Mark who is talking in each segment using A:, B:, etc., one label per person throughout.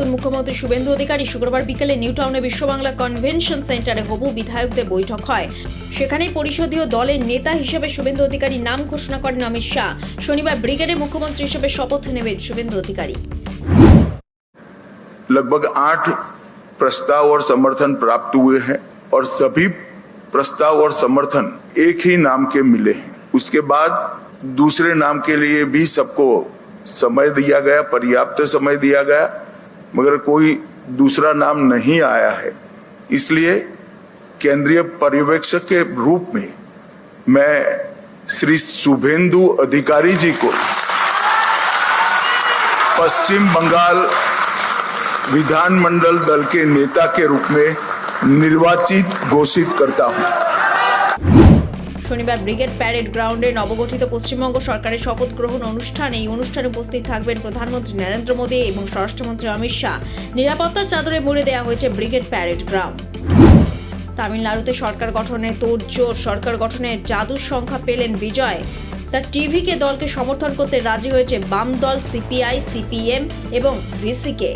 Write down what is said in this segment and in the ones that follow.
A: নতুন মুখ্যমন্ত্রী শুভেন্দু অধিকারী শুক্রবার বিকেলে নিউ টাউনে বিশ্ব বাংলা কনভেনশন সেন্টারে হবু বিধায়কদের বৈঠক হয়। সেখানেই পরিষদীয় দলের নেতা হিসেবে শুভেন্দু অধিকারীর নাম ঘোষণা করেন অমিত শাহ। শনিবার ব্রিগেডে মুখ্যমন্ত্রী হিসেবে শপথ নেবেন শুভেন্দু অধিকারী।
B: लगभग 8 प्रस्ताव और समर्थन प्राप्त हुए हैं और सभी प्रस्ताव और समर्थन एक ही नाम के मिले हैं। उसके बाद दूसरे नाम के लिए भी सबको समय दिया गया, पर्याप्त समय दिया गया, मगर कोई दूसरा नाम नहीं आया है। इसलिए केंद्रीय पर्यवेक्षक के रूप में मैं श्री शुभेंदु अधिकारी जी को पश्चिम बंगाल विधानमंडल दल के नेता के रूप में निर्वाचित घोषित करता हूं।
A: শনিবার ব্রিগেড প্যারেড গ্রাউন্ডে নবগঠিত পশ্চিমবঙ্গ সরকারের শপথ গ্রহণ অনুষ্ঠানে এই অনুষ্ঠানে উপস্থিত থাকবেন প্রধানমন্ত্রী নরেন্দ্র মোদী এবং স্বরাষ্ট্রমন্ত্রী অমিত শাহ। নিরাপত্তার চাদরে মুড়ে দেওয়া হয়েছে ব্রিগেড প্যারেড গ্রাউন্ড। তামিলনাড়ুতে সরকার গঠনের তোড়জোড়, সরকার গঠনের জাদুর সংখ্যা পেলেন বিজয়। তার টিভিকে দলকে সমর্থন করতে রাজি হয়েছে বাম দল সিপিআই, সিপিএম এবং ভিসিকে।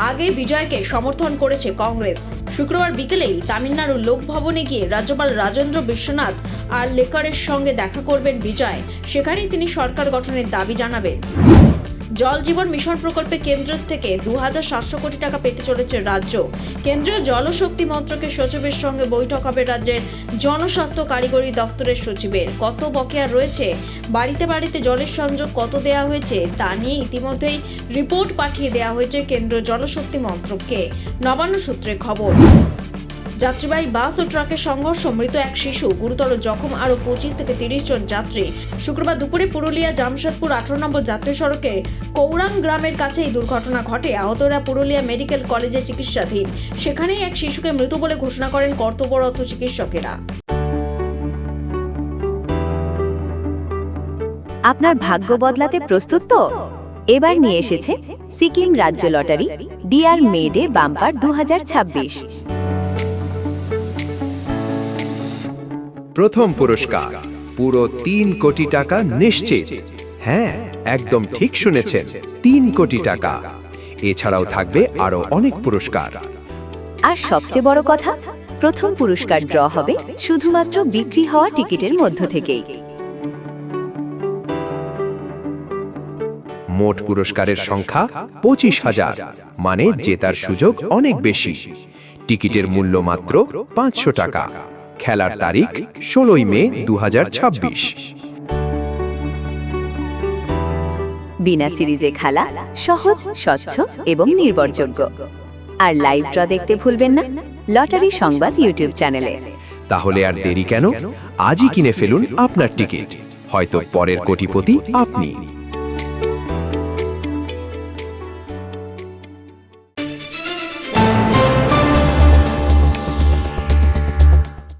A: আগে বিজয়কে সমর্থন করেছে কংগ্রেস। শুক্রবার বিকেলেই তামিলনাড়ুর লোকভবনে গিয়ে রাজ্যপাল রাজেন্দ্র বিশ্বনাথ আর লেকারের সঙ্গে দেখা করবেন বিজয়। সেখানেই তিনি সরকার গঠনের দাবি জানাবেন। জল জীবন মিশন প্রকল্পে কেন্দ্র থেকে 2700 কোটি টাকা পেতে চলেছে রাজ্য। কেন্দ্রীয় জলশক্তি মন্ত্রকের সচিবের সঙ্গে বৈঠক হবে রাজ্যের জনস্বাস্থ্য কারিগরি দপ্তরের সচিবের। কত বকেয়া রয়েছে, বাড়িতে বাড়িতে জলের সংযোগ কত দেওয়া হয়েছে তা নিয়ে ইতিমধ্যেই রিপোর্ট পাঠিয়ে দেওয়া হয়েছে কেন্দ্রীয় জলশক্তি মন্ত্রককে। নবান্ন সূত্রে খবর। যাত্রীবাহী বাস ও ট্রাকের সংঘর্ষ, মৃত এক শিশু, গুরুতর জখম আরও 25 থেকে 30 জন যাত্রী। শুক্রবার দুপুরে পুরুলিয়া জামশেদপুর 18 নম্বর জাতীয় সড়কে কৌরাং গ্রামের কাছে এই দুর্ঘটনা ঘটে। আহতরা পুরুলিয়া মেডিকেল কলেজে চিকিৎসাধীন। সেখানেই এক শিশুকে মৃত বলে ঘোষণা করেন কর্তব্যরত চিকিৎসকেরা।
C: আপনার ভাগ্য বদলাতে প্রস্তুত তো? এবার নিয়ে এসেছে সিকিম রাজ্য lottery dear May Day bumper 2026।
D: প্রথম পুরস্কার পুরো 3 কোটি টাকা নিশ্চিত। হ্যাঁ, একদম ঠিক শুনেছেন, 3 কোটি টাকা। এছাড়াও থাকবে আরো অনেক পুরস্কার।
C: আর সবচেয়ে বড় কথা, প্রথম পুরস্কার ড্র হবে শুধুমাত্র বিক্রি হওয়া টিকিটের মধ্য থেকেই।
D: মোট পুরস্কারের সংখ্যা 25,000, মানে জেতার সুযোগ অনেক বেশি। টিকিটের মূল্য মাত্র 500 টাকা। খেলার তারিখ 16 মে 2026।
C: বিনা সিরিজে খেলা, সহজ, স্বচ্ছ এবং নির্ভরযোগ্য। আর লাইভ ড্র দেখতে ভুলবেন না লটারি সংবাদ ইউটিউব চ্যানেলে।
D: তাহলে আর দেরি কেন? আজই কিনে ফেলুন আপনার টিকিট। হয়তো পরের কোটিপতি আপনি।